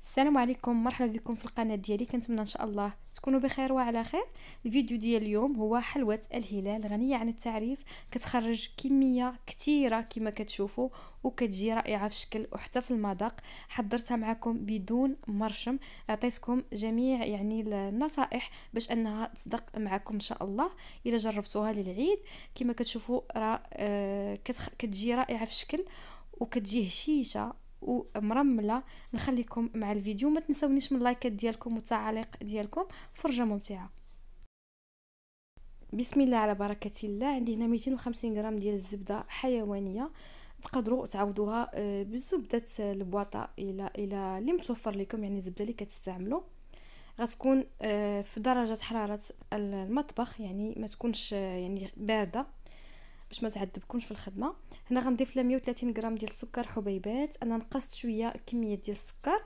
السلام عليكم، مرحبا بكم في القناه ديالي. كنتمنى ان شاء الله تكونوا بخير وعلى خير. الفيديو ديال اليوم هو حلوه الهلال غنيه عن التعريف، كتخرج كميه كثيره كما كتشوفوا وكتجي رائعه في الشكل وحتى في المذاق. حضرتها معكم بدون مرشم، عطيتكم جميع النصائح باش انها تصدق معكم ان شاء الله الا جربتوها للعيد. كما كتشوفوا راه كتجي رائعه في الشكل وكتجي هشيشه ومرمله. نخليكم مع الفيديو، ما تنسونيش من اللايكات ديالكم والتعاليق ديالكم. فرجه ممتعه. بسم الله على بركه الله. عندي هنا 250 غرام ديال الزبده حيوانيه، تقدروا تعوضوها بالزبده البواطه الى اللي متوفر لكم، يعني الزبده اللي كتستعملوا. غتكون في درجه حراره المطبخ، يعني ما تكونش يعني بارده باش ما تعذبكمش في الخدمه. هنا غنضيف لها 130 غرام ديال السكر حبيبات. انا نقصت شويه كميه ديال السكر،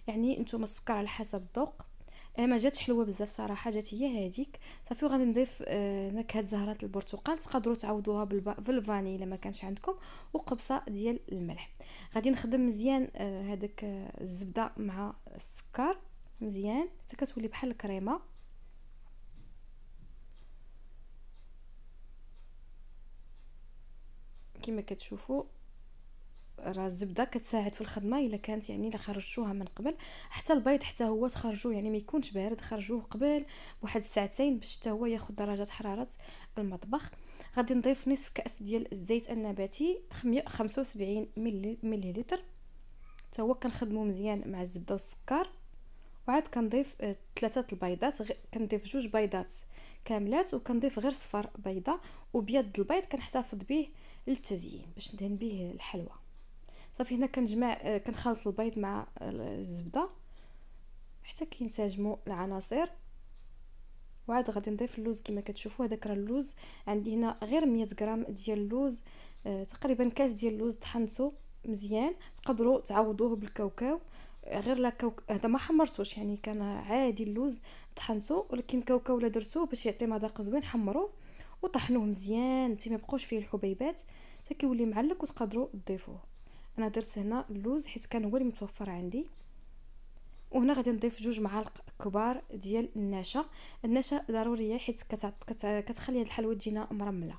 يعني نتوما السكر على حسب الذوق. ما جاتش حلوه بزاف صراحه، جات هي هذيك صافي. وغادي نضيف نكهه زهره البرتقال، تقدروا تعوضوها بالفاني الا ما كانش عندكم، وقبصه ديال الملح. غادي نخدم مزيان هذاك الزبده مع السكر مزيان حتى كتولي بحال الكريمه. كما كتشوفوا راه الزبده كتساعد في الخدمه الا كانت يعني الا خرجتوها من قبل. حتى البيض حتى هو تخرجوه يعني ما يكونش بارد، خرجوه قبل بواحد الساعتين باش حتى هو ياخذ درجه حراره المطبخ. غادي نضيف نصف كاس ديال الزيت النباتي 75 مليلتر، حتى هو كنخدمو مزيان مع الزبده والسكر. وعاد كنضيف 3 البيضات، كنضيف 2 بيضات كاملات، وكنضيف غير صفر بيضه، وبيض البيض كنحتفظ به للتزيين باش ندهن به الحلوى. صافي هنا كنجمع كنخلط البيض مع الزبده حتى كينسجموا العناصر. وعاد غادي نضيف اللوز كما كتشوفوا. هذاك راه اللوز عندي هنا غير 100 غرام ديال اللوز، تقريبا كاس ديال اللوز طحنته مزيان. تقدروا تعوضوه بالكاوكاو، غير لا هذا ما حمرتوش، يعني كان عادي اللوز طحنته، ولكن كاوكاو لا درتوه باش يعطي مذاق زوين حمروه وطحنوه مزيان حتى ما يبقاوش فيه الحبيبات حتى كيولي معلق وتقدروا تضيفوه. انا درت هنا اللوز حيت كان هو اللي متوفر عندي. وهنا غادي نضيف 2 معالق كبار ديال النشا ضروريه حيت كتخلي هاد الحلوه تجينا مرمله.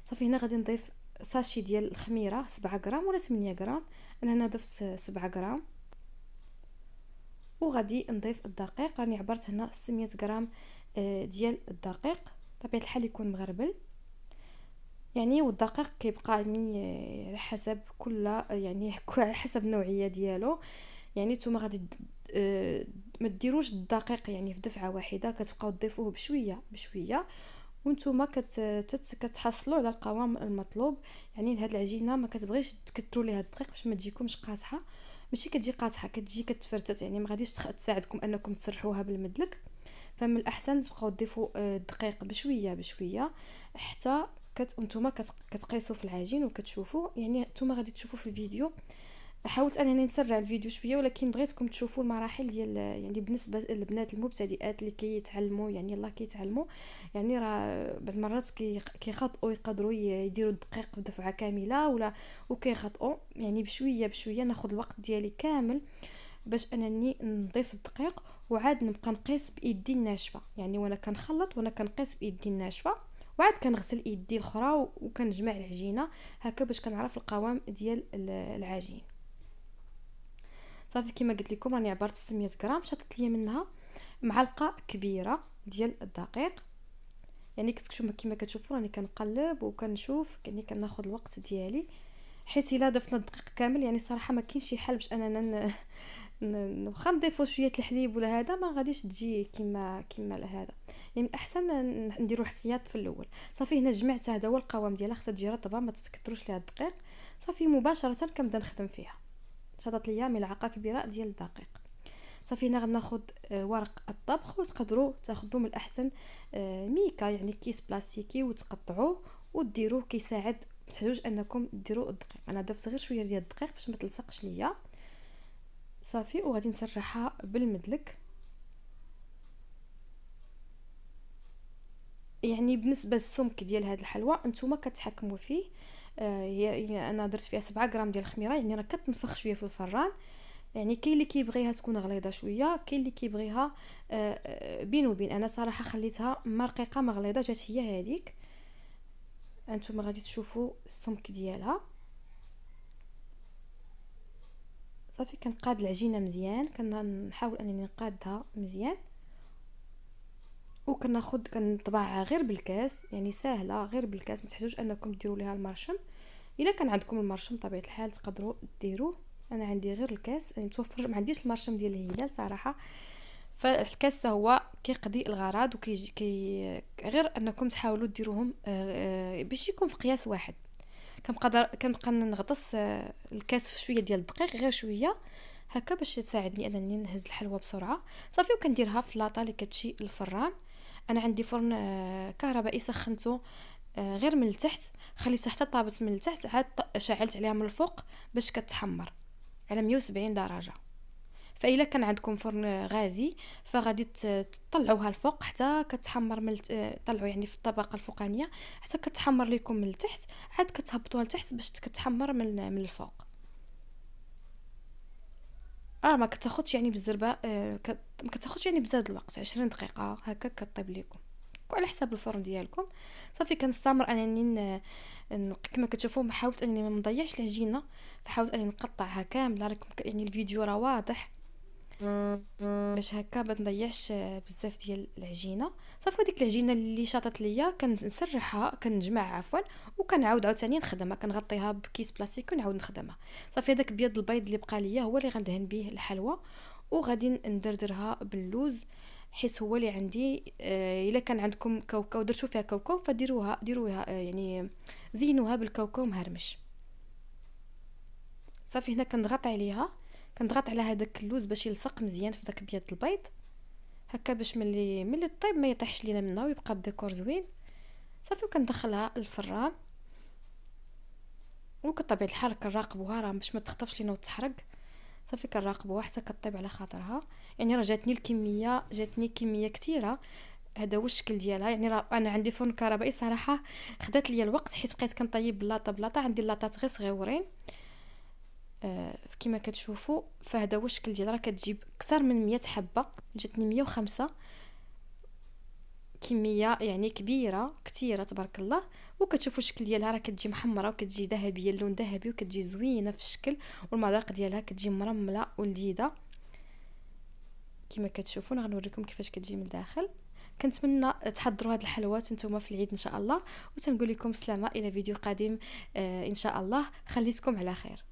صافي هنا غادي نضيف ساشي ديال الخميره 7 غرام ولا 8 غرام، انا هنا ضفت 7 غرام. وغادي نضيف الدقيق، راني عبرت هنا 600 غرام ديال الدقيق، طبيعه الحال يكون مغربل يعني. والدقيق كيبقى يعني على حسب كل يعني على حسب النوعيه ديالو. يعني نتوما غادي ما ديروش الدقيق يعني في دفعه واحده، كتبقاو تضيفوه بشويه بشويه وانتوما كتحصلوا على القوام المطلوب. يعني هاد العجينه ما كتبغيش تكثروا ليها الدقيق باش ما تجيكمش قاصحه، ماشي كتجي قاصحه، كتجي كتفرتت، يعني ما غاديش تساعدكم انكم تسرحوها بالمدلك. فمن الاحسن تبقاو تضيفوا الدقيق بشويه بشويه حتى نتوما كتقيسوا في العجين وكتشوفوا. يعني نتوما غادي تشوفوا في الفيديو، حاولت انني نسرع الفيديو شويه ولكن بغيتكم تشوفوا المراحل ديال يعني بالنسبه للبنات المبتدئات اللي كيتعلموا، يعني يلاه كيتعلموا. يعني راه بعض المرات كيخطئوا، يقدروا يديروا الدقيق بدفعه كامله ولا وكيخطئوا. يعني بشويه بشويه ناخذ الوقت ديالي كامل باش انني نضيف الدقيق وعاد نبقى نقيس بايدي الناشفه. يعني وانا كنخلط وانا كنقيس بايدي الناشفه، وعاد كنغسل ايدي الاخرى وكنجمع العجينه هكا باش كنعرف القوام ديال العجين. صافي كما قلت لكم راني عبرت 600 غرام، شطت ليا منها معلقه كبيره ديال الدقيق. يعني كما كتشوفوا راني كنقلب وكنشوف، يعني كناخذ الوقت ديالي حيت الا ضفنا الدقيق كامل يعني صراحه ما كاينش شي حل باش اننا واخا نضيفوا شويه الحليب ولا هذا ما غاديش تجي كما هذا. يعني احسن نديروا احتياط في الاول. صافي هنا جمعت، هذا هو القوام ديالها، خصها تجي رطبه ما تكثروش ليها الدقيق. صافي مباشره كنبدا نخدم فيها. شطت ليا ملعقه كبيره ديال الدقيق. صافي هنا غناخذ ورق الطبخ، وتقدروا تاخذوا من الاحسن ميكا يعني كيس بلاستيكي وتقطعوه وديروه، كيساعد تحتاجوش انكم ديروا الدقيق. انا ضفت غير شويه ديال الدقيق باش ما تلصقش ليا. صافي وغادي نسرحها بالمدلك. يعني بالنسبه للسمك ديال هاد الحلوى نتوما كتحكموا فيه. انا درت فيها 7 غرام ديال الخميره، يعني راه كتنفخ شويه في الفران. يعني كاين اللي كيبغيها تكون غليظه شويه، كاين اللي كيبغيها بين وبين. انا صراحه خليتها ما رقيقه ما غليظه، جات هي هذيك. انتم غادي تشوفوا السمك ديالها. صافي كنقاد العجينه مزيان، كنحاول انني نقادها مزيان، وكناخذ كنطبعها غير بالكاس، يعني ساهله غير بالكاس، ما تحتاجوش انكم ديروا ليها المرشم. الا كان عندكم المرشم طبيعه الحال تقدروا ديروه، انا عندي غير الكاس يعني متوفر، ما عنديش المرشم ديال الهلال صراحه. فالكاس هو كيقضي الغرض، وكيجي غير انكم تحاولوا ديروهم باش يكون في قياس واحد. كنبقى نغطس الكاس في شويه ديال الدقيق، غير شويه هكا باش تساعدني انني نهز الحلوى بسرعه. صافي وكنديرها في لاطه اللي كتشي الفران. انا عندي فرن كهربائي سخنته غير من التحت، خليتها حتى طابت من التحت، عاد شعلت عليها من الفوق باش كتحمر على 170 درجه. فإلا كان عندكم فرن غازي فغادي تطلعوها الفوق حتى كتحمر من طلعوا يعني في الطبقه الفوقانيه حتى كتحمر لكم من التحت، عاد كتهبطوها لتحت باش كتحمر من الفوق. ما كتاخذش يعني بزربه ما كتاخذش يعني بزاف الوقت، 20 دقيقه هكا كطيب لكم على حساب الفرن ديالكم. صافي كنستمر انني كما كتشوفوا حاولت انني ما نضيعش العجينه، فحاولت انني نقطعها كامله. راكم يعني الفيديو راه واضح باش هكا ما نضيعش بزاف ديال العجينه. صافي ديك العجينه اللي شاطت ليا كنسرحها كنجمعها عفوا، وكنعاود عاوتاني نخدمها، كنغطيها بكيس بلاستيك ونعاود نخدمها. صافي هذاك بيض البيض اللي بقى ليا هو اللي غندهن به الحلوى، وغادي ندردرها باللوز حيت هو اللي عندي. الا كان عندكم كاوكاو درتو فيها كاوكاو ديروها يعني زينوها بالكاوكاو مهرمش. صافي هنا كنضغط على هذاك اللوز باش يلصق مزيان في داك بيض البيض هكا، باش ملي طيب ما يطيحش لينا منها ويبقى الديكور زوين. صافي وكندخلها الفران، وكطبيعه الحال كنراقبوها راه باش ما تخطفش لينا وتحرق. صافي كنراقبوها حتى كطيب على خاطرها. يعني راه جاتني كميه كثيره. هذا هو الشكل ديالها. يعني راه انا عندي فرن كهربائي صراحه خدات لي الوقت حيت بقيت كنطيب بلاطه عندي اللاطات غير صغيورين كما كتشوفوا. فهذا هو الشكل ديالها، راه كتجيب اكثر من 100 حبه، جاتني 105، كميه يعني كبيره كثيره تبارك الله. وكتشوفوا الشكل ديالها راه كتجي محمره وكتجي ذهبيه، اللون ذهبي، وكتجي زوينه في الشكل، والمذاق ديالها كتجي مرمله ولذيذه كما كتشوفوا. غنوريكم كيفاش كتجي من الداخل. كنتمنى تحضروا هاد الحلوات نتوما في العيد ان شاء الله، وتنقول لكم سلامه الى فيديو قادم ان شاء الله. خليتكم على خير.